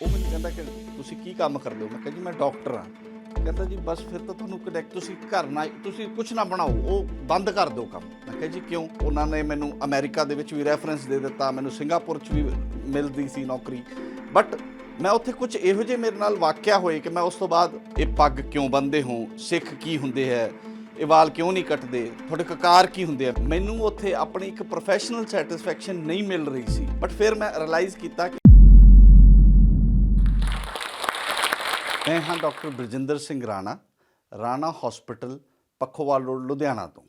ਉਹ ਮੈਨੂੰ ਕਹਿੰਦਾ ਕਿ ਤੁਸੀਂ ਕੀ ਕੰਮ ਕਰਦੇ ਹੋ? ਮੈਂ ਕਿਹਾ ਜੀ ਮੈਂ ਡਾਕਟਰ ਹਾਂ। ਕਹਿੰਦਾ ਜੀ ਬਸ ਫਿਰ ਤਾਂ ਤੁਹਾਨੂੰ ਕਨੈਕਟ ਤੁਸੀਂ ਘਰ ਨਾ ਤੁਸੀਂ ਕੁਛ ਨਾ ਬਣਾਓ, ਉਹ ਬੰਦ ਕਰ ਦਿਓ ਕੰਮ। ਮੈਂ ਕਿਹਾ ਜੀ ਕਿਉਂ? ਉਹਨਾਂ ਨੇ ਮੈਨੂੰ ਅਮਰੀਕਾ ਦੇ ਵਿੱਚ ਵੀ ਰੈਫਰੈਂਸ ਦੇ ਦਿੱਤਾ, ਮੈਨੂੰ ਸਿੰਗਾਪੁਰ 'ਚ ਵੀ ਮਿਲਦੀ ਸੀ ਨੌਕਰੀ, ਬਟ ਮੈਂ ਉੱਥੇ ਕੁਝ ਇਹੋ ਜਿਹੇ ਮੇਰੇ ਨਾਲ ਵਾਕਿਆ ਹੋਏ ਕਿ ਮੈਂ ਉਸ ਤੋਂ ਬਾਅਦ ਇਹ ਪੱਗ ਕਿਉਂ ਬੰਨ੍ਹਦੇ ਹੋ, ਸਿੱਖ ਕੀ ਹੁੰਦੇ ਹੈ, ਇਹ ਵਾਲ ਕਿਉਂ ਨਹੀਂ ਕੱਟਦੇ, ਤੁਹਾਡੇ ਕਕਾਰ ਕੀ ਹੁੰਦੇ ਆ, ਮੈਨੂੰ ਉੱਥੇ ਆਪਣੀ ਇੱਕ ਪ੍ਰੋਫੈਸ਼ਨਲ ਸੈਟਿਸਫੈਕਸ਼ਨ ਨਹੀਂ ਮਿਲ ਰਹੀ ਸੀ। ਬਟ ਫਿਰ ਮੈਂ ਰਿਅਲਾਈਜ਼ ਕੀਤਾ ਕਿ ਮੈਂ ਹਾਂ doctor Barjinder Singh Rana hospital Pakhowal road Ludhiana ਤੋਂ।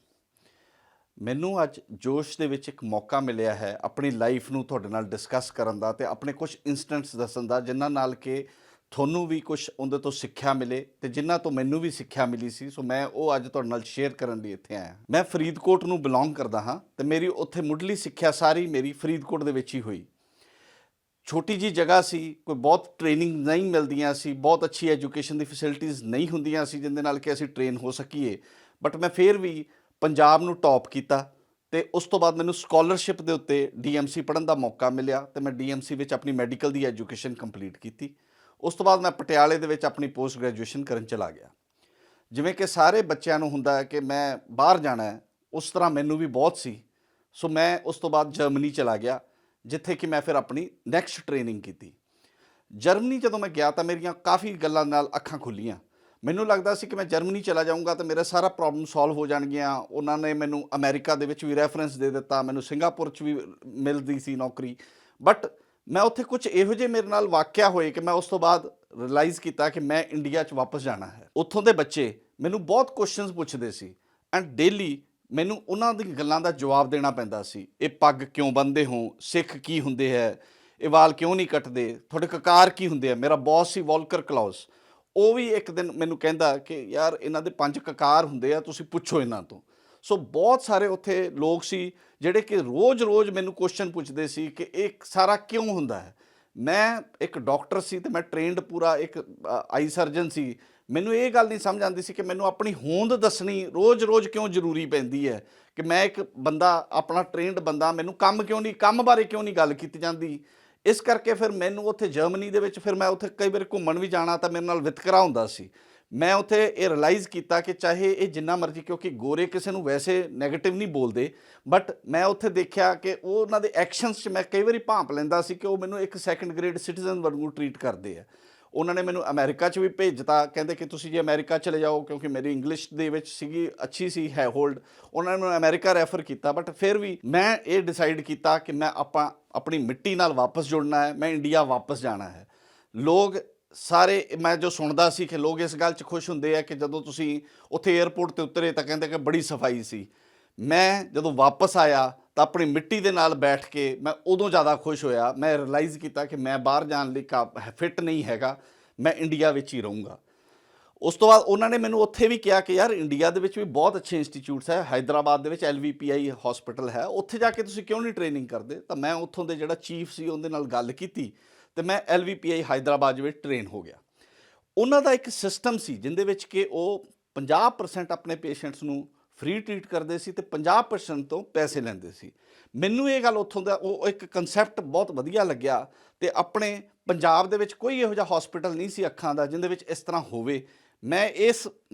ਮੈਨੂੰ ਅੱਜ ਜੋਸ਼ ਦੇ ਵਿੱਚ ਇੱਕ ਮੌਕਾ ਮਿਲਿਆ ਹੈ ਆਪਣੀ ਲਾਈਫ ਨੂੰ ਤੁਹਾਡੇ ਨਾਲ ਡਿਸਕਸ ਕਰਨ ਦਾ ਅਤੇ ਆਪਣੇ ਕੁਝ ਇੰਸਟੈਂਟਸ ਦੱਸਣ ਦਾ, ਜਿਨ੍ਹਾਂ ਨਾਲ ਕਿ ਤੁਹਾਨੂੰ ਵੀ ਕੁਝ ਉਹਦੇ ਤੋਂ ਸਿੱਖਿਆ ਮਿਲੇ ਅਤੇ ਜਿਨ੍ਹਾਂ ਤੋਂ ਮੈਨੂੰ ਵੀ ਸਿੱਖਿਆ ਮਿਲੀ ਸੀ। ਸੋ ਮੈਂ ਉਹ ਅੱਜ ਤੁਹਾਡੇ ਨਾਲ ਸ਼ੇਅਰ ਕਰਨ ਲਈ ਇੱਥੇ ਆਇਆ। ਮੈਂ ਫਰੀਦਕੋਟ ਨੂੰ ਬਿਲੋਂਗ ਕਰਦਾ ਹਾਂ ਅਤੇ ਮੇਰੀ ਉੱਥੇ ਮੁੱਢਲੀ ਸਿੱਖਿਆ ਸਾਰੀ ਮੇਰੀ ਫਰੀਦਕੋਟ ਦੇ ਵਿੱਚ ਹੀ ਹੋਈ। ਛੋਟੀ ਜੀ ਜਗ੍ਹਾ ਸੀ, ਕੋਈ ਬਹੁਤ ਟ੍ਰੇਨਿੰਗ ਨਹੀਂ ਮਿਲਦੀਆਂ ਸੀ, ਬਹੁਤ ਅੱਛੀ ਐਜੂਕੇਸ਼ਨ ਦੀ ਫੈਸਿਲਿਟੀਜ਼ ਨਹੀਂ ਹੁੰਦੀਆਂ ਸੀ ਜਿਹਦੇ ਨਾਲ ਕਿ ਅਸੀਂ ਟ੍ਰੇਨ ਹੋ ਸਕੀਏ। ਬਟ ਮੈਂ ਫਿਰ ਵੀ ਪੰਜਾਬ ਨੂੰ ਟੌਪ ਕੀਤਾ ਅਤੇ ਉਸ ਤੋਂ ਬਾਅਦ ਮੈਨੂੰ ਸਕਾਲਰਸ਼ਿਪ ਦੇ ਉੱਤੇ DMC ਪੜ੍ਹਨ ਦਾ ਮੌਕਾ ਮਿਲਿਆ ਅਤੇ ਮੈਂ DMC ਵਿੱਚ ਆਪਣੀ ਮੈਡੀਕਲ ਦੀ ਐਜੂਕੇਸ਼ਨ ਕੰਪਲੀਟ ਕੀਤੀ। ਉਸ ਤੋਂ ਬਾਅਦ ਮੈਂ ਪਟਿਆਲੇ ਦੇ ਵਿੱਚ ਆਪਣੀ ਪੋਸਟ ਗ੍ਰੈਜੂਏਸ਼ਨ ਕਰਨ ਚਲਾ ਗਿਆ। ਜਿਵੇਂ ਕਿ ਸਾਰੇ ਬੱਚਿਆਂ ਨੂੰ ਹੁੰਦਾ ਹੈ ਕਿ ਮੈਂ ਬਾਹਰ ਜਾਣਾ ਹੈ, ਉਸ ਤਰ੍ਹਾਂ ਮੈਨੂੰ ਵੀ ਬਹੁਤ ਸੀ। ਸੋ ਮੈਂ ਉਸ ਤੋਂ ਬਾਅਦ ਜਰਮਨੀ ਚਲਾ ਗਿਆ, ਜਿੱਥੇ ਕਿ ਮੈਂ ਫਿਰ ਆਪਣੀ ਨੈਕਸਟ ਟ੍ਰੇਨਿੰਗ ਕੀਤੀ। ਜਰਮਨੀ ਜਦੋਂ ਮੈਂ ਗਿਆ ਤਾਂ ਮੇਰੀਆਂ ਕਾਫੀ ਗੱਲਾਂ ਨਾਲ ਅੱਖਾਂ ਖੁੱਲ੍ਹੀਆਂ। ਮੈਨੂੰ ਲੱਗਦਾ ਸੀ ਕਿ ਮੈਂ ਜਰਮਨੀ ਚਲਾ ਜਾਊਂਗਾ ਤਾਂ ਮੇਰਾ ਸਾਰਾ ਪ੍ਰੋਬਲਮ ਸੋਲਵ ਹੋ ਜਾਣਗੀਆਂ। ਉਹਨਾਂ ਨੇ ਮੈਨੂੰ ਅਮਰੀਕਾ ਦੇ ਵਿੱਚ ਵੀ ਰੈਫਰੈਂਸ ਦੇ ਦਿੱਤਾ, ਮੈਨੂੰ ਸਿੰਗਾਪੁਰ 'ਚ ਵੀ ਮਿਲਦੀ ਸੀ ਨੌਕਰੀ। ਬਟ ਮੈਂ ਉੱਥੇ ਕੁਝ ਇਹੋ ਜਿਹੇ ਮੇਰੇ ਨਾਲ ਵਾਕਿਆ ਹੋਏ ਕਿ ਮੈਂ ਉਸ ਤੋਂ ਬਾਅਦ ਰਿਅਲਾਈਜ਼ ਕੀਤਾ ਕਿ ਮੈਂ ਇੰਡੀਆ 'ਚ ਵਾਪਸ ਜਾਣਾ ਹੈ। ਉੱਥੋਂ ਦੇ ਬੱਚੇ ਮੈਨੂੰ ਬਹੁਤ ਕੁਐਸਚਨਸ ਪੁੱਛਦੇ ਸੀ ਐਂਡ ਡੇਲੀ ਮੈਨੂੰ ਉਹਨਾਂ ਦੀ ਗੱਲਾਂ ਦਾ ਜਵਾਬ ਦੇਣਾ ਪੈਂਦਾ ਸੀ। ਇਹ ਪੱਗ ਕਿਉਂ ਬੰਨ੍ਹਦੇ ਹੋ, ਸਿੱਖ ਕੀ ਹੁੰਦੇ ਹੈ, ਇਹ ਵਾਲ ਕਿਉਂ ਨਹੀਂ ਕੱਟਦੇ, ਤੁਹਾਡੇ ਕਕਾਰ ਕੀ ਹੁੰਦੇ ਆ। ਮੇਰਾ ਬੌਸ ਸੀ ਵੋਲਕਰ ਕਲੌਸ, ਉਹ ਵੀ ਇੱਕ ਦਿਨ ਮੈਨੂੰ ਕਹਿੰਦਾ ਕਿ ਯਾਰ ਇਹਨਾਂ ਦੇ 5 ਕਕਾਰ ਹੁੰਦੇ ਆ, ਤੁਸੀਂ ਪੁੱਛੋ ਇਹਨਾਂ ਤੋਂ। ਸੋ ਬਹੁਤ ਸਾਰੇ ਉੱਥੇ ਲੋਕ ਸੀ ਜਿਹੜੇ ਕਿ ਰੋਜ਼ ਮੈਨੂੰ ਕੁਐਸਚਨ ਪੁੱਛਦੇ ਸੀ ਕਿ ਇਹ ਸਾਰਾ ਕਿਉਂ ਹੁੰਦਾ ਹੈ। ਮੈਂ ਇੱਕ ਡਾਕਟਰ ਸੀ ਅਤੇ ਮੈਂ ਟ੍ਰੇਨਡ ਪੂਰਾ ਇੱਕ ਆਈ ਸਰਜਨ ਸੀ। ਮੈਨੂੰ ਇਹ ਗੱਲ ਨਹੀਂ ਸਮਝ ਆਉਂਦੀ ਸੀ ਕਿ ਮੈਨੂੰ ਆਪਣੀ ਹੋਂਦ ਦੱਸਣੀ ਰੋਜ਼ ਕਿਉਂ ਜ਼ਰੂਰੀ ਪੈਂਦੀ ਹੈ, ਕਿ ਮੈਂ ਇੱਕ ਬੰਦਾ ਆਪਣਾ ਟ੍ਰੇਨਡ ਬੰਦਾ, ਮੈਨੂੰ ਕੰਮ ਬਾਰੇ ਕਿਉਂ ਨਹੀਂ ਗੱਲ ਕੀਤੀ ਜਾਂਦੀ। ਇਸ ਕਰਕੇ ਫਿਰ ਮੈਨੂੰ ਉੱਥੇ ਜਰਮਨੀ ਦੇ ਵਿੱਚ ਫਿਰ ਮੈਂ ਉੱਥੇ ਕਈ ਵਾਰ ਘੁੰਮਣ ਵੀ ਜਾਣਾ ਤਾਂ ਮੇਰੇ ਨਾਲ ਵਿਤਕਰਾ ਹੁੰਦਾ ਸੀ। ਮੈਂ ਉੱਥੇ ਇਹ ਰਿਅਲਾਈਜ਼ ਕੀਤਾ ਕਿ ਚਾਹੇ ਇਹ ਜਿੰਨਾ ਮਰਜ਼ੀ, ਕਿਉਂਕਿ ਗੋਰੇ ਕਿਸੇ ਨੂੰ ਵੈਸੇ ਨੈਗੇਟਿਵ ਨਹੀਂ ਬੋਲਦੇ, ਬਟ ਮੈਂ ਉੱਥੇ ਦੇਖਿਆ ਕਿ ਉਹ ਉਹਨਾਂ ਦੇ ਐਕਸ਼ਨਸ 'ਚ ਮੈਂ ਕਈ ਵਾਰੀ ਭਾਂਪ ਲੈਂਦਾ ਸੀ ਕਿ ਉਹ ਮੈਨੂੰ ਇੱਕ ਸੈਕੰਡ ਗ੍ਰੇਡ ਸਿਟੀਜ਼ਨ ਵਾਂਗੂ ਟਰੀਟ ਕਰਦੇ ਆ। ਉਹਨਾਂ ਨੇ ਮੈਨੂੰ ਅਮਰੀਕਾ 'ਚ ਵੀ ਭੇਜਤਾ, ਕਹਿੰਦੇ ਕਿ ਤੁਸੀਂ ਜੇ ਅਮਰੀਕਾ ਚਲੇ ਜਾਓ, ਕਿਉਂਕਿ ਮੇਰੀ ਇੰਗਲਿਸ਼ ਦੇ ਵਿੱਚ ਸੀਗੀ ਅੱਛੀ ਸੀ ਹੈ ਹੋਲਡ, ਉਹਨਾਂ ਨੇ ਮੈਨੂੰ ਅਮਰੀਕਾ ਰੈਫਰ ਕੀਤਾ। ਬਟ ਫਿਰ ਵੀ ਮੈਂ ਇਹ ਡਿਸਾਈਡ ਕੀਤਾ ਕਿ ਮੈਂ ਆਪਣੀ ਮਿੱਟੀ ਨਾਲ ਵਾਪਸ ਜੁੜਨਾ ਹੈ, ਮੈਂ ਇੰਡੀਆ ਵਾਪਸ ਜਾਣਾ ਹੈ। ਲੋਕ ਸਾਰੇ, ਮੈਂ ਜੋ ਸੁਣਦਾ ਸੀ ਕਿ ਲੋਕ ਇਸ ਗੱਲ 'ਚ ਖੁਸ਼ ਹੁੰਦੇ ਆ ਕਿ ਜਦੋਂ ਤੁਸੀਂ ਉੱਥੇ ਏਅਰਪੋਰਟ 'ਤੇ ਉਤਰੇ ਤਾਂ ਕਹਿੰਦੇ ਕਿ ਬੜੀ ਸਫਾਈ ਸੀ। ਮੈਂ ਜਦੋਂ ਵਾਪਸ ਆਇਆ ਤਾਂ ਆਪਣੀ ਮਿੱਟੀ ਦੇ ਨਾਲ ਬੈਠ ਕੇ ਮੈਂ ਉਦੋਂ ਜ਼ਿਆਦਾ ਖੁਸ਼ ਹੋਇਆ। ਮੈਂ ਰਿਅਲਾਈਜ਼ ਕੀਤਾ ਕਿ ਮੈਂ ਬਾਹਰ ਜਾਣ ਲਈ ਫਿੱਟ ਨਹੀਂ ਹੈਗਾ, ਮੈਂ ਇੰਡੀਆ ਵਿੱਚ ਹੀ ਰਹੂੰਗਾ। ਉਸ ਤੋਂ ਬਾਅਦ ਉਹਨਾਂ ਨੇ ਮੈਨੂੰ ਉੱਥੇ ਵੀ ਕਿਹਾ ਕਿ ਯਾਰ ਇੰਡੀਆ ਦੇ ਵਿੱਚ ਵੀ ਬਹੁਤ ਅੱਛੇ ਇੰਸਟੀਚਿਊਟਸ ਹੈ, ਹੈਦਰਾਬਾਦ ਦੇ ਵਿੱਚ LVPI ਹਸਪੀਟਲ ਹੈ, ਉੱਥੇ ਜਾ ਕੇ ਤੁਸੀਂ ਕਿਉਂ ਨਹੀਂ ਟ੍ਰੇਨਿੰਗ ਕਰਦੇ। ਤਾਂ ਮੈਂ ਉੱਥੋਂ ਦੇ ਜਿਹੜਾ ਚੀਫ ਸੀ ਉਹਦੇ ਨਾਲ ਗੱਲ ਕੀਤੀ ਅਤੇ ਮੈਂ LVPI ਹੈਦਰਾਬਾਦ ਵਿੱਚ ਟ੍ਰੇਨ ਹੋ ਗਿਆ। ਉਹਨਾਂ ਦਾ ਇੱਕ ਸਿਸਟਮ ਸੀ ਜਿਹਦੇ ਵਿੱਚ ਕਿ ਉਹ 50% ਆਪਣੇ ਪੇਸ਼ੈਂਟਸ ਨੂੰ ਫ੍ਰੀ ਟਰੀਟ ਕਰਦੇ ਸੀ ਅਤੇ 50% ਤੋਂ ਪੈਸੇ ਲੈਂਦੇ ਸੀ। ਮੈਨੂੰ ਇਹ ਗੱਲ ਉੱਥੋਂ ਦਾ ਉਹ ਇੱਕ ਕਨਸੈਪਟ ਬਹੁਤ ਵਧੀਆ ਲੱਗਿਆ ਅਤੇ ਆਪਣੇ ਪੰਜਾਬ ਦੇ ਵਿੱਚ ਕੋਈ ਇਹੋ ਜਿਹਾ ਹਸਪੀਟਲ ਨਹੀਂ ਸੀ ਅੱਖਾਂ ਦਾ ਜਿਹਦੇ ਵਿੱਚ ਇਸ ਤਰ੍ਹਾਂ ਹੋਵੇ। ਮੈਂ ਇਸ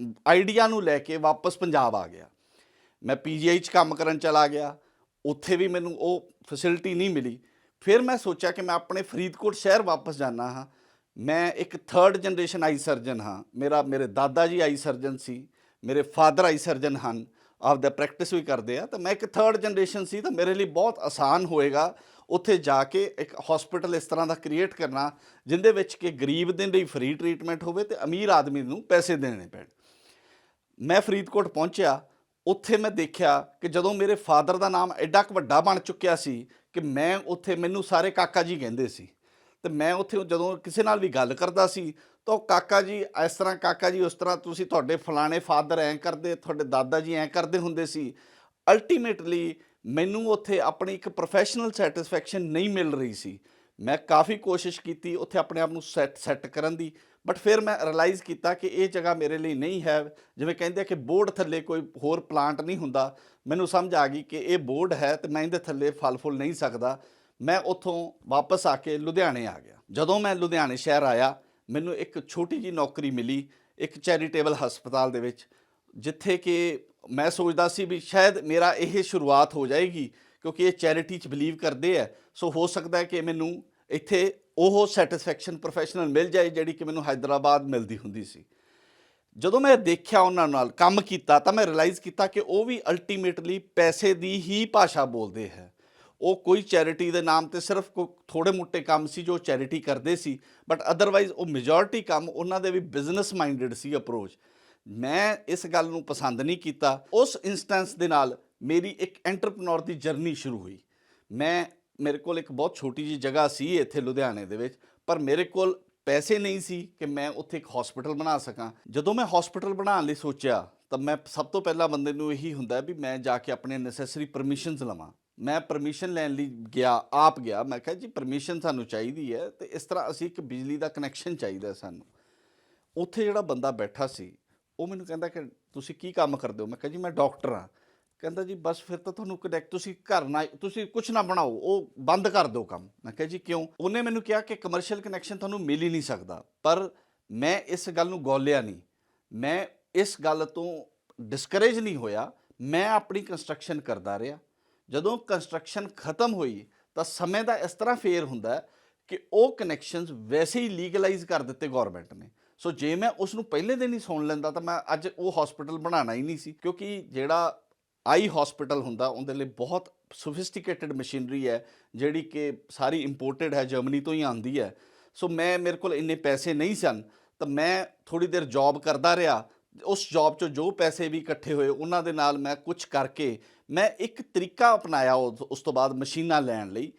ਆਈਡੀਆ ਨੂੰ ਲੈ ਕੇ ਵਾਪਸ ਪੰਜਾਬ ਆ ਗਿਆ। ਮੈਂ PGI 'ਚ ਕੰਮ ਕਰਨ ਚਲਾ ਗਿਆ, ਉੱਥੇ ਵੀ ਮੈਨੂੰ ਉਹ ਫੈਸਿਲਿਟੀ ਨਹੀਂ ਮਿਲੀ। ਫਿਰ ਮੈਂ ਸੋਚਿਆ ਕਿ ਮੈਂ ਆਪਣੇ ਫਰੀਦਕੋਟ ਸ਼ਹਿਰ ਵਾਪਸ ਜਾਂਦਾ ਹਾਂ। ਮੈਂ ਇੱਕ 3rd ਜਨਰੇਸ਼ਨ ਆਈ ਸਰਜਨ ਹਾਂ। ਮੇਰੇ ਦਾਦਾ ਜੀ ਆਈ ਸਰਜਨ ਸੀ, ਮੇਰੇ ਫਾਦਰ ਆਈ ਸਰਜਨ ਹਨ, ਆਪਦਾ ਪ੍ਰੈਕਟਿਸ ਵੀ ਕਰਦੇ ਆ। ਤਾਂ ਮੈਂ ਇੱਕ 3rd ਜਨਰੇਸ਼ਨ ਸੀ ਤਾਂ ਮੇਰੇ ਲਈ ਬਹੁਤ ਆਸਾਨ ਹੋਏਗਾ ਉੱਥੇ ਜਾ ਕੇ ਇੱਕ ਹਸਪੀਟਲ ਇਸ ਤਰ੍ਹਾਂ ਦਾ ਕ੍ਰੀਏਟ ਕਰਨਾ ਜਿਹਦੇ ਵਿੱਚ ਕਿ ਗਰੀਬ ਦੇ ਲਈ ਫ੍ਰੀ ਟਰੀਟਮੈਂਟ ਹੋਵੇ ਅਤੇ ਅਮੀਰ ਆਦਮੀ ਨੂੰ ਪੈਸੇ ਦੇਣੇ ਪੈਣ। ਮੈਂ ਫਰੀਦਕੋਟ ਪਹੁੰਚਿਆ, ਉੱਥੇ ਮੈਂ ਦੇਖਿਆ ਕਿ ਜਦੋਂ ਮੇਰੇ ਫਾਦਰ ਦਾ ਨਾਮ ਐਡਾ ਕੁ ਵੱਡਾ ਬਣ ਚੁੱਕਿਆ ਸੀ ਕਿ ਮੈਂ ਉੱਥੇ, ਮੈਨੂੰ ਸਾਰੇ ਕਾਕਾ ਜੀ ਕਹਿੰਦੇ ਸੀ ਅਤੇ ਮੈਂ ਉੱਥੇ ਜਦੋਂ ਕਿਸੇ ਨਾਲ ਵੀ ਗੱਲ ਕਰਦਾ ਸੀ ਤਾਂ ਉਹ ਕਾਕਾ ਜੀ ਇਸ ਤਰ੍ਹਾਂ, ਕਾਕਾ ਜੀ ਉਸ ਤਰ੍ਹਾਂ, ਤੁਸੀਂ ਤੁਹਾਡੇ ਫਲਾਣੇ ਫਾਦਰ ਐਂ ਕਰਦੇ, ਤੁਹਾਡੇ ਦਾਦਾ ਜੀ ਐਂ ਕਰਦੇ ਹੁੰਦੇ ਸੀ। ਅਲਟੀਮੇਟਲੀ ਮੈਨੂੰ ਉੱਥੇ ਆਪਣੀ ਇੱਕ ਪ੍ਰੋਫੈਸ਼ਨਲ ਸੈਟਿਸਫੈਕਸ਼ਨ ਨਹੀਂ ਮਿਲ ਰਹੀ ਸੀ। ਮੈਂ ਕਾਫੀ ਕੋਸ਼ਿਸ਼ ਕੀਤੀ ਉੱਥੇ ਆਪਣੇ ਆਪ ਨੂੰ ਸੈੱਟ ਕਰਨ ਦੀ, ਬਟ ਫਿਰ ਮੈਂ ਰਿਅਲਾਈਜ਼ ਕੀਤਾ ਕਿ ਇਹ ਜਗ੍ਹਾ ਮੇਰੇ ਲਈ ਨਹੀਂ ਹੈ। ਜਿਵੇਂ ਕਹਿੰਦੇ ਆ ਕਿ ਬੋਰਡ ਥੱਲੇ ਕੋਈ ਹੋਰ ਪਲਾਂਟ ਨਹੀਂ ਹੁੰਦਾ, ਮੈਨੂੰ ਸਮਝ ਆ ਗਈ ਕਿ ਇਹ ਬੋਰਡ ਹੈ ਅਤੇ ਮੈਂ ਇਹਦੇ ਥੱਲੇ ਫਲ ਫੁੱਲ ਨਹੀਂ ਸਕਦਾ। ਮੈਂ ਉੱਥੋਂ ਵਾਪਸ ਆ ਕੇ ਲੁਧਿਆਣੇ ਆ ਗਿਆ। ਜਦੋਂ ਮੈਂ ਲੁਧਿਆਣੇ ਸ਼ਹਿਰ ਆਇਆ, ਮੈਨੂੰ ਇੱਕ ਛੋਟੀ ਜਿਹੀ ਨੌਕਰੀ ਮਿਲੀ ਇੱਕ ਚੈਰੀਟੇਬਲ ਹਸਪਤਾਲ ਦੇ ਵਿੱਚ, ਜਿੱਥੇ ਕਿ ਮੈਂ ਸੋਚਦਾ ਸੀ ਵੀ ਸ਼ਾਇਦ ਮੇਰਾ ਇਹ ਸ਼ੁਰੂਆਤ ਹੋ ਜਾਏਗੀ, ਕਿਉਂਕਿ ਇਹ ਚੈਰਿਟੀ 'ਚ ਬਿਲੀਵ ਕਰਦੇ ਆ। ਸੋ ਹੋ ਸਕਦਾ ਹੈ ਕਿ ਮੈਨੂੰ ਇੱਥੇ ਉਹ ਸੈਟਿਸਫੈਕਸ਼ਨ ਪ੍ਰੋਫੈਸ਼ਨਲ ਮਿਲ ਜਾਏ ਜਿਹੜੀ ਕਿ ਮੈਨੂੰ ਹੈਦਰਾਬਾਦ ਮਿਲਦੀ ਹੁੰਦੀ ਸੀ। ਜਦੋਂ ਮੈਂ ਦੇਖਿਆ ਉਹਨਾਂ ਨਾਲ ਕੰਮ ਕੀਤਾ ਤਾਂ ਮੈਂ ਰਿਅਲਾਈਜ਼ ਕੀਤਾ ਕਿ ਉਹ ਵੀ ਅਲਟੀਮੇਟਲੀ ਪੈਸੇ ਦੀ ਹੀ ਭਾਸ਼ਾ ਬੋਲਦੇ ਹੈ। ਉਹ ਕੋਈ ਚੈਰਿਟੀ ਦੇ ਨਾਮ ਤੇ ਸਿਰਫ ਥੋੜੇ ਮੋਟੇ ਕੰਮ ਸੀ ਜੋ ਚੈਰਿਟੀ ਕਰਦੇ ਸੀ, ਬਟ ਅਦਰਵਾਈਜ਼ ਉਹ ਮੈਜੋਰਿਟੀ ਕੰਮ ਉਹਨਾਂ ਦੇ ਵੀ ਬਿਜ਼ਨਸ ਮਾਈਂਡਡ ਸੀ ਅਪਰੋਚ। ਮੈਂ ਇਸ ਗੱਲ ਨੂੰ ਪਸੰਦ ਨਹੀਂ ਕੀਤਾ। ਉਸ ਇੰਸਟੈਂਸ ਦੇ ਨਾਲ ਮੇਰੀ ਇੱਕ ਐਂਟਰਪ੍ਰੈਨਿਓਰ ਦੀ ਜਰਨੀ ਸ਼ੁਰੂ ਹੋਈ। ਮੇਰੇ ਕੋਲ ਇੱਕ ਬਹੁਤ ਛੋਟੀ ਜਿਹੀ ਜਗ੍ਹਾ ਸੀ ਇੱਥੇ ਲੁਧਿਆਣੇ ਦੇ ਵਿੱਚ, ਪਰ ਮੇਰੇ ਕੋਲ ਪੈਸੇ ਨਹੀਂ ਸੀ ਕਿ ਮੈਂ ਉੱਥੇ ਇੱਕ ਹਸਪੀਟਲ ਬਣਾ ਸਕਾਂ। ਜਦੋਂ ਮੈਂ ਹਸਪੀਟਲ ਬਣਾਉਣ ਲਈ ਸੋਚਿਆ ਤਾਂ ਮੈਂ ਸਭ ਤੋਂ ਪਹਿਲਾਂ ਬੰਦੇ ਨੂੰ ਇਹੀ ਹੁੰਦਾ ਵੀ ਮੈਂ ਜਾ ਕੇ ਆਪਣੇ ਨੈਸੈਸਰੀ ਪਰਮਿਸ਼ਨਸ ਲਵਾਂ। ਮੈਂ ਪਰਮਿਸ਼ਨ ਲੈਣ ਲਈ ਆਪ ਗਿਆ। ਮੈਂ ਕਿਹਾ ਜੀ ਪਰਮਿਸ਼ਨ ਸਾਨੂੰ ਚਾਹੀਦੀ ਹੈ ਅਤੇ ਇਸ ਤਰ੍ਹਾਂ ਅਸੀਂ ਇੱਕ ਬਿਜਲੀ ਦਾ ਕਨੈਕਸ਼ਨ ਚਾਹੀਦਾ ਸਾਨੂੰ। ਉੱਥੇ ਜਿਹੜਾ ਬੰਦਾ ਬੈਠਾ ਸੀ ਉਹ ਮੈਨੂੰ ਕਹਿੰਦਾ ਕਿ ਤੁਸੀਂ ਕੀ ਕੰਮ ਕਰਦੇ ਹੋ? ਮੈਂ ਕਿਹਾ ਜੀ ਮੈਂ ਡਾਕਟਰ ਹਾਂ। ਕਹਿੰਦਾ ਜੀ ਬਸ ਫਿਰ ਤਾਂ ਤੁਹਾਨੂੰ ਤੁਸੀਂ ਘਰ ਨਾ, ਤੁਸੀਂ ਕੁਛ ਨਾ ਬਣਾਓ, ਉਹ ਬੰਦ ਕਰ ਦਿਓ ਕੰਮ। ਮੈਂ ਕਿਹਾ ਜੀ ਕਿਉਂ? ਉਹਨੇ ਮੈਨੂੰ ਕਿਹਾ ਕਿ ਕਮਰਸ਼ੀਅਲ ਕਨੈਕਸ਼ਨ ਤੁਹਾਨੂੰ ਮਿਲ ਹੀ ਨਹੀਂ ਸਕਦਾ। ਪਰ ਮੈਂ ਇਸ ਗੱਲ ਨੂੰ ਗੌਲਿਆ ਨਹੀਂ, ਮੈਂ ਇਸ ਗੱਲ ਤੋਂ ਡਿਸਕਰੇਜ ਨਹੀਂ ਹੋਇਆ। ਮੈਂ ਆਪਣੀ ਕੰਸਟਰਕਸ਼ਨ ਕਰਦਾ ਰਿਹਾ। ਜਦੋਂ ਕੰਸਟਰਕਸ਼ਨ ਖਤਮ ਹੋਈ ਤਾਂ ਸਮੇਂ ਦਾ ਇਸ ਤਰ੍ਹਾਂ ਫੇਰ ਹੁੰਦਾ ਕਿ ਉਹ ਕਨੈਕਸ਼ਨਸ ਵੈਸੇ ਹੀ ਲੀਗਲਾਈਜ਼ ਕਰ ਦਿੱਤੇ ਗੌਰਮੈਂਟ ਨੇ। ਸੋ ਜੇ ਮੈਂ ਉਸ ਨੂੰ ਪਹਿਲੇ ਦਿਨ ਹੀ ਸੁਣ ਲੈਂਦਾ ਤਾਂ ਮੈਂ ਅੱਜ ਉਹ ਹਸਪੀਟਲ ਬਣਾਉਣਾ ਹੀ ਨਹੀਂ ਸੀ, ਕਿਉਂਕਿ ਜਿਹੜਾ ਆਈ ਹਸਪੀਟਲ ਹੁੰਦਾ ਉਹਦੇ ਲਈ ਬਹੁਤ ਸੋਫਿਸਟੀਕੇਟਡ ਮਸ਼ੀਨਰੀ ਹੈ ਜਿਹੜੀ ਕਿ ਸਾਰੀ ਇੰਪੋਰਟਡ ਹੈ, ਜਰਮਨੀ ਤੋਂ ਹੀ ਆਉਂਦੀ ਹੈ। ਸੋ ਮੇਰੇ ਕੋਲ ਇੰਨੇ ਪੈਸੇ ਨਹੀਂ ਸਨ ਤਾਂ ਮੈਂ ਥੋੜ੍ਹੀ ਦੇਰ ਜੌਬ ਕਰਦਾ ਰਿਹਾ। ਉਸ ਜੌਬ 'ਚੋਂ ਜੋ ਪੈਸੇ ਵੀ ਇਕੱਠੇ ਹੋਏ ਉਹਨਾਂ ਦੇ ਨਾਲ ਮੈਂ ਕੁਛ ਕਰਕੇ ਮੈਂ ਇੱਕ ਤਰੀਕਾ ਅਪਣਾਇਆ। ਉਸ ਤੋਂ ਬਾਅਦ ਮਸ਼ੀਨਾਂ ਲੈਣ ਲਈ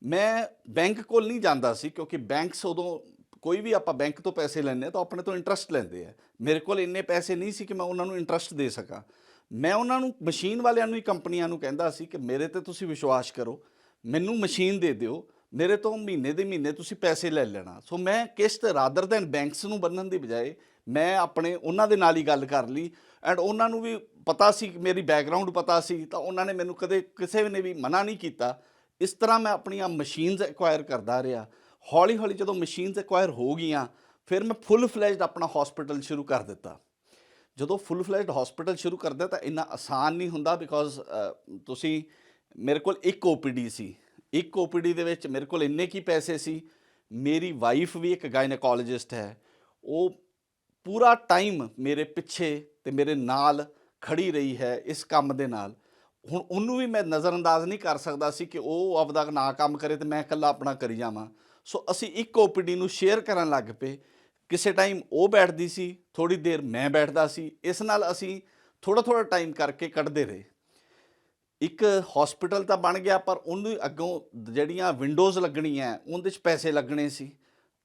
ਮੈਂ ਬੈਂਕ ਕੋਲ ਨਹੀਂ ਜਾਂਦਾ ਸੀ, ਕਿਉਂਕਿ ਬੈਂਕਸ ਉਦੋਂ ਕੋਈ ਵੀ ਆਪਾਂ ਬੈਂਕ ਤੋਂ ਪੈਸੇ ਲੈਂਦੇ ਤਾਂ ਆਪਣੇ ਤੋਂ ਇੰਟਰਸਟ ਲੈਂਦੇ ਆ। ਮੇਰੇ ਕੋਲ ਇੰਨੇ ਪੈਸੇ ਨਹੀਂ ਸੀ ਕਿ ਮੈਂ ਉਹਨਾਂ ਨੂੰ ਇੰਟਰਸਟ ਦੇ ਸਕਾਂ। ਮੈਂ ਉਹਨਾਂ ਨੂੰ ਮਸ਼ੀਨ ਵਾਲਿਆਂ ਨੂੰ ਹੀ, ਕੰਪਨੀਆਂ ਨੂੰ ਕਹਿੰਦਾ ਸੀ ਕਿ ਮੇਰੇ 'ਤੇ ਤੁਸੀਂ ਵਿਸ਼ਵਾਸ ਕਰੋ, ਮੈਨੂੰ ਮਸ਼ੀਨ ਦੇ ਦਿਓ, ਮੇਰੇ ਤੋਂ ਮਹੀਨੇ ਦੇ ਮਹੀਨੇ ਤੁਸੀਂ ਪੈਸੇ ਲੈ ਲੈਣਾ। ਸੋ ਮੈਂ ਕਿਸ਼ਤ ਰਾਦਰ ਦੈਨ ਬੈਂਕਸ ਨੂੰ ਬੰਨ੍ਹਣ ਦੀ ਬਜਾਏ ਮੈਂ ਉਹਨਾਂ ਦੇ ਨਾਲ ਹੀ ਗੱਲ ਕਰ ਲਈ। ਐਂਡ ਉਹਨਾਂ ਨੂੰ ਵੀ ਪਤਾ ਸੀ, ਮੇਰੀ ਬੈਕਗਰਾਊਂਡ ਪਤਾ ਸੀ, ਤਾਂ ਉਹਨਾਂ ਨੇ ਮੈਨੂੰ ਕਦੇ ਕਿਸੇ ਨੇ ਵੀ ਮਨਾ ਨਹੀਂ ਕੀਤਾ। ਇਸ ਤਰ੍ਹਾਂ ਮੈਂ ਆਪਣੀਆਂ ਮਸ਼ੀਨਸ ਐਕਵਾਇਰ ਕਰਦਾ ਰਿਹਾ। ਹੌਲੀ ਹੌਲੀ ਜਦੋਂ ਮਸ਼ੀਨਸ ਐਕਵਾਇਰ ਹੋ ਗਈਆਂ ਫਿਰ ਮੈਂ ਫੁੱਲ ਫਲੈਜਡ ਆਪਣਾ ਹਸਪੀਟਲ ਸ਼ੁਰੂ ਕਰ ਦਿੱਤਾ। ਜਦੋਂ ਫੁੱਲ ਫਲੈਜਡ ਹਸਪੀਟਲ ਸ਼ੁਰੂ ਕਰਦਾ ਤਾਂ ਇੰਨਾ ਆਸਾਨ ਨਹੀਂ ਹੁੰਦਾ, ਬਿਕੋਜ਼ ਮੇਰੇ ਕੋਲ ਇੱਕ OPD ਸੀ। ਇੱਕ OPD ਦੇ ਵਿੱਚ ਮੇਰੇ ਕੋਲ ਇੰਨੇ ਕੀ ਪੈਸੇ ਸੀ। ਮੇਰੀ ਵਾਈਫ ਵੀ ਇੱਕ ਗਾਇਨੇਕੋਲੋਜਿਸਟ ਹੈ, ਉਹ ਪੂਰਾ ਟਾਈਮ ਮੇਰੇ ਪਿੱਛੇ ਅਤੇ ਮੇਰੇ ਨਾਲ ਖੜੀ ਰਹੀ ਹੈ ਇਸ ਕੰਮ ਦੇ ਨਾਲ। ਹੁਣ ਉਹਨੂੰ ਵੀ ਮੈਂ ਨਜ਼ਰਅੰਦਾਜ਼ ਨਹੀਂ ਕਰ ਸਕਦਾ ਸੀ ਕਿ ਉਹ ਆਪਦਾ ਨਾ ਕੰਮ ਕਰੇ ਅਤੇ ਮੈਂ ਇਕੱਲਾ ਆਪਣਾ ਕਰੀ ਜਾਵਾਂ। ਸੋ ਅਸੀਂ ਇੱਕ OPD ਨੂੰ ਸ਼ੇਅਰ ਕਰਨ ਲੱਗ ਪਏ। ਕਿਸੇ ਟਾਈਮ ਉਹ ਬੈਠਦੀ ਸੀ, ਥੋੜ੍ਹੀ ਦੇਰ ਮੈਂ ਬੈਠਦਾ ਸੀ। ਇਸ ਨਾਲ ਅਸੀਂ ਥੋੜ੍ਹਾ ਟਾਈਮ ਕਰਕੇ ਕੱਢਦੇ ਰਹੇ। ਇੱਕ ਹਸਪੀਟਲ ਤਾਂ ਬਣ ਗਿਆ, ਪਰ ਉਹਨੂੰ ਅੱਗੋਂ ਜਿਹੜੀਆਂ ਵਿੰਡੋਜ਼ ਲੱਗਣੀਆਂ ਉਹਦੇ 'ਚ ਪੈਸੇ ਲੱਗਣੇ ਸੀ।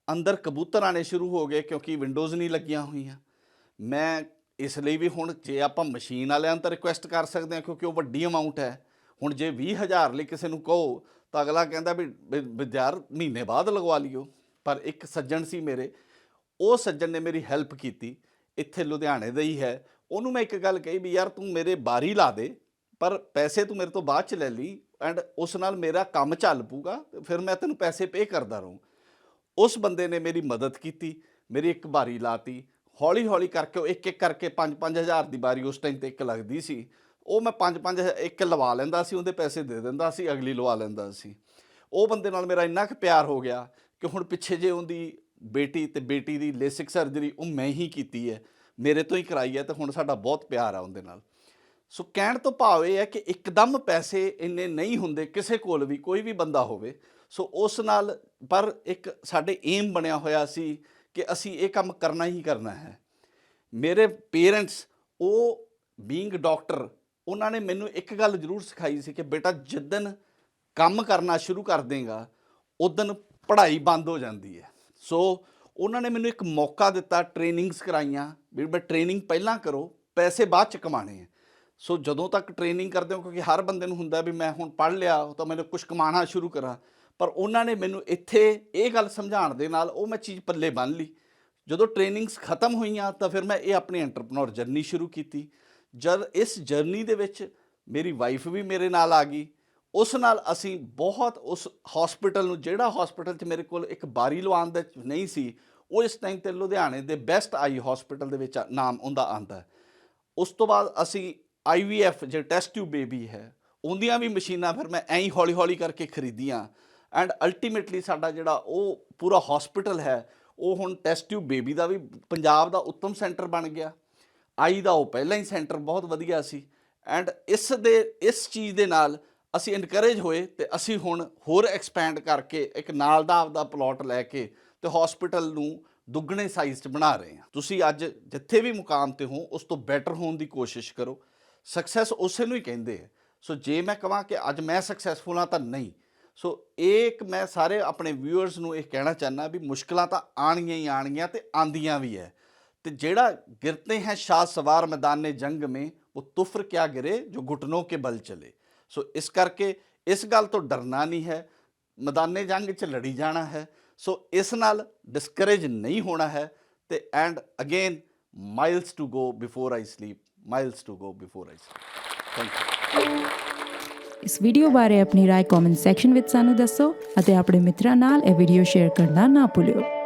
ਅੰਦਰ ਕਬੂਤਰ ਆਉਣੇ ਸ਼ੁਰੂ ਹੋ ਗਏ ਕਿਉਂਕਿ ਵਿੰਡੋਜ਼ ਨਹੀਂ ਲੱਗੀਆਂ ਹੋਈਆਂ। ਮੈਂ ਇਸ ਲਈ ਵੀ ਹੁਣ ਜੇ ਆਪਾਂ ਮਸ਼ੀਨ ਵਾਲਿਆਂ ਨੂੰ ਤਾਂ ਰਿਕੁਐਸਟ ਕਰ ਸਕਦੇ ਹਾਂ, ਕਿਉਂਕਿ ਉਹ ਵੱਡੀ ਅਮਾਊਂਟ ਹੈ। ਹੁਣ ਜੇ 20,000 ਲਈ ਕਿਸੇ ਨੂੰ ਕਹੋ ਤਾਂ ਅਗਲਾ ਕਹਿੰਦਾ ਵੀ ਯਾਰ ਮਹੀਨੇ ਬਾਅਦ ਲਗਵਾ ਲਿਓ। ਪਰ ਇੱਕ ਸੱਜਣ ਸੀ ਮੇਰੇ, ਉਹ ਸੱਜਣ ਨੇ ਮੇਰੀ ਹੈਲਪ ਕੀਤੀ, ਇੱਥੇ ਲੁਧਿਆਣੇ ਦਾ ਹੀ ਹੈ। ਉਹਨੂੰ ਮੈਂ ਇੱਕ ਗੱਲ ਕਹੀ ਵੀ ਯਾਰ ਤੂੰ ਮੇਰੇ ਬਾਰੀ ਲਾ ਦੇ, ਪਰ ਪੈਸੇ ਤੂੰ ਮੇਰੇ ਤੋਂ ਬਾਅਦ 'ਚ ਲੈ ਲਈ, ਐਂਡ ਉਸ ਨਾਲ ਮੇਰਾ ਕੰਮ ਚੱਲ ਪੂਗਾ, ਫਿਰ ਮੈਂ ਤੈਨੂੰ ਪੈਸੇ ਪੇ ਕਰਦਾ ਰਹੂੰ। ਉਸ ਬੰਦੇ ਨੇ ਮੇਰੀ ਮਦਦ ਕੀਤੀ, ਮੇਰੀ ਇੱਕ ਬਾਰੀ ਲਾਤੀ। ਹੌਲੀ ਹੌਲੀ ਕਰਕੇ ਉਹ ਇੱਕ ਕਰਕੇ 5-5 ਹਜ਼ਾਰ ਦੀ ਬਾਰੀ ਉਸ ਟਾਈਮ 'ਤੇ ਇੱਕ ਲੱਗਦੀ ਸੀ। ਉਹ ਮੈਂ 5-5 ਇੱਕ ਲਵਾ ਲੈਂਦਾ ਸੀ, ਉਹਦੇ ਪੈਸੇ ਦੇ ਦਿੰਦਾ ਸੀ, ਅਗਲੀ ਲਵਾ ਲੈਂਦਾ ਸੀ। ਉਹ ਬੰਦੇ ਨਾਲ ਮੇਰਾ ਇੰਨਾ ਕੁ ਪਿਆਰ ਹੋ ਗਿਆ ਕਿ ਹੁਣ ਪਿੱਛੇ ਜੇ ਉਹਦੀ ਬੇਟੀ ਦੀ ਲੇਸਿਕ ਸਰਜਰੀ ਉਹ ਮੈਂ ਹੀ ਕੀਤੀ ਹੈ, ਮੇਰੇ ਤੋਂ ਹੀ ਕਰਾਈ ਹੈ, ਅਤੇ ਹੁਣ ਸਾਡਾ ਬਹੁਤ ਪਿਆਰ ਆ ਉਹਦੇ ਨਾਲ। ਸੋ ਕਹਿਣ ਤੋਂ ਭਾਵ ਇਹ ਹੈ ਕਿ ਇੱਕਦਮ ਪੈਸੇ ਇੰਨੇ ਨਹੀਂ ਹੁੰਦੇ ਕਿਸੇ ਕੋਲ ਵੀ, ਕੋਈ ਵੀ ਬੰਦਾ ਹੋਵੇ। ਸੋ ਉਸ ਨਾਲ ਪਰ ਇੱਕ ਸਾਡੇ ਏਮ ਬਣਿਆ ਹੋਇਆ ਸੀ ਕਿ ਅਸੀਂ ਇਹ ਕੰਮ ਕਰਨਾ ਹੀ ਕਰਨਾ ਹੈ। ਮੇਰੇ ਪੇਰੈਂਟਸ, ਉਹ ਬੀਇੰਗ ਡਾਕਟਰ, ਉਹਨਾਂ ਨੇ ਮੈਨੂੰ ਇੱਕ ਗੱਲ ਜ਼ਰੂਰ ਸਿਖਾਈ ਸੀ ਕਿ ਬੇਟਾ ਜਿੱਦਣ ਕੰਮ ਕਰਨਾ ਸ਼ੁਰੂ ਕਰ ਦੇਗਾ ਉਦਣ ਪੜ੍ਹਾਈ ਬੰਦ ਹੋ ਜਾਂਦੀ ਹੈ। ਸੋ ਉਹਨਾਂ ਨੇ ਮੈਨੂੰ ਇੱਕ ਮੌਕਾ ਦਿੱਤਾ, ਟ੍ਰੇਨਿੰਗਸ ਕਰਾਈਆਂ ਵੀ ਟ੍ਰੇਨਿੰਗ ਪਹਿਲਾਂ ਕਰੋ, ਪੈਸੇ ਬਾਅਦ 'ਚ ਕਮਾਣੇ ਹੈ। ਸੋ ਜਦੋਂ ਤੱਕ ਟ੍ਰੇਨਿੰਗ ਕਰਦੇ ਹੋ, ਕਿਉਂਕਿ ਹਰ ਬੰਦੇ ਨੂੰ ਹੁੰਦਾ ਵੀ ਮੈਂ ਹੁਣ ਪੜ੍ਹ ਲਿਆ ਤਾਂ ਮੈਨੂੰ ਕੁਛ ਕਮਾਉਣਾ ਸ਼ੁਰੂ ਕਰਾਂ, ਪਰ ਉਹਨਾਂ ਨੇ ਮੈਨੂੰ ਇੱਥੇ ਇਹ ਗੱਲ ਸਮਝਾਉਣ ਦੇ ਨਾਲ ਉਹ ਮੈਂ ਚੀਜ਼ ਪੱਲੇ ਬੰਨ੍ਹ ਲਈ। ਜਦੋਂ ਟ੍ਰੇਨਿੰਗਸ ਖਤਮ ਹੋਈਆਂ ਤਾਂ ਫਿਰ ਮੈਂ ਇਹ ਆਪਣੀ ਐਂਟਰਪ੍ਰੈਨਿਓਰ ਜਰਨੀ ਸ਼ੁਰੂ ਕੀਤੀ। ਜਦ ਇਸ ਜਰਨੀ ਦੇ ਵਿੱਚ ਮੇਰੀ ਵਾਈਫ ਵੀ ਮੇਰੇ ਨਾਲ ਆ ਗਈ, ਉਸ ਨਾਲ ਅਸੀਂ ਬਹੁਤ ਉਸ ਹਸਪੀਟਲ ਨੂੰ, ਜਿਹੜਾ ਹਸਪੀਟਲ 'ਚ ਮੇਰੇ ਕੋਲ ਇੱਕ ਬਾਰੀ ਲਵਾਉਣ ਦਾ ਨਹੀਂ ਸੀ, ਉਹ ਇਸ ਟਾਈਮ 'ਤੇ ਲੁਧਿਆਣੇ ਦੇ ਬੈਸਟ ਆਈ ਹਸਪੀਟਲ ਦੇ ਵਿੱਚ ਨਾਮ ਉਹਦਾ ਆਉਂਦਾ। ਉਸ ਤੋਂ ਬਾਅਦ ਅਸੀਂ IVF ਜੇ ਟੈਸਟ ਟਿਊਬ ਬੇਬੀ ਹੈ, ਉਹਦੀਆਂ ਵੀ ਮਸ਼ੀਨਾਂ ਫਿਰ ਮੈਂ ਐਂ ਹੀ ਹੌਲੀ ਹੌਲੀ ਕਰਕੇ ਖਰੀਦੀਆਂ ਐਂਡ ਅਲਟੀਮੇਟਲੀ ਸਾਡਾ ਜਿਹੜਾ ਉਹ ਪੂਰਾ ਹਸਪੀਟਲ ਹੈ ਉਹ ਹੁਣ ਟੈਸਟ ਟਿਊਬ ਬੇਬੀ ਦਾ ਵੀ ਪੰਜਾਬ ਦਾ ਉੱਤਮ ਸੈਂਟਰ ਬਣ ਗਿਆ। ਆਈ ਦਾ ਉਹ ਪਹਿਲਾਂ ਹੀ ਸੈਂਟਰ ਬਹੁਤ ਵਧੀਆ ਸੀ ਐਂਡ ਇਸ ਚੀਜ਼ ਦੇ ਨਾਲ ਅਸੀਂ ਇਨਕਰੇਜ ਹੋਏ ਅਤੇ ਅਸੀਂ ਹੁਣ ਹੋਰ ਐਕਸਪੈਂਡ ਕਰਕੇ ਇੱਕ ਨਾਲ ਦਾ ਆਪਦਾ ਪਲਾਟ ਲੈ ਕੇ ਅਤੇ ਹਸਪੀਟਲ ਨੂੰ ਦੁੱਗਣੇ ਸਾਈਜ਼ 'ਚ ਬਣਾ ਰਹੇ ਹਾਂ। ਤੁਸੀਂ ਅੱਜ ਜਿੱਥੇ ਵੀ ਮੁਕਾਮ 'ਤੇ ਹੋ ਉਸ ਤੋਂ ਬੈਟਰ ਹੋਣ ਦੀ ਕੋਸ਼ਿਸ਼ ਕਰੋ। ਸਕਸੈਸ ਉਸੇ ਨੂੰ ਹੀ ਕਹਿੰਦੇ ਹੈ। ਸੋ ਜੇ ਮੈਂ ਕਹਾਂ ਕਿ ਅੱਜ ਮੈਂ ਸਕਸੈਸਫੁਲ ਹਾਂ ਤਾਂ ਨਹੀਂ। ਸੋ ਇਹ ਇੱਕ ਮੈਂ ਸਾਰੇ ਆਪਣੇ ਵਿਊਅਰਸ ਨੂੰ ਇਹ ਕਹਿਣਾ ਚਾਹੁੰਦਾ ਵੀ ਮੁਸ਼ਕਿਲਾਂ ਤਾਂ ਆਉਣਗੀਆਂ ਹੀ ਆਉਣਗੀਆਂ ਅਤੇ ਆਉਂਦੀਆਂ ਵੀ ਹੈ। तो जेड़ा गिरते हैं शाह सवार मैदान जंग में वो तुफर क्या गिरे जो घुटनों के बल चले। सो इस करके इस गल तो डरना नहीं है, मैदान जंग च लड़ी जाना है। सो इस नाल डिस्करेज नहीं होना है। तो and again miles to go before I sleep, miles to go before I sleep. Thank you. इस वीडियो बारे अपनी राय कमेंट सैक्शन विच सानू दसो अते अपने मित्रां नाल यह वीडियो शेयर करना ना भुल्लियो।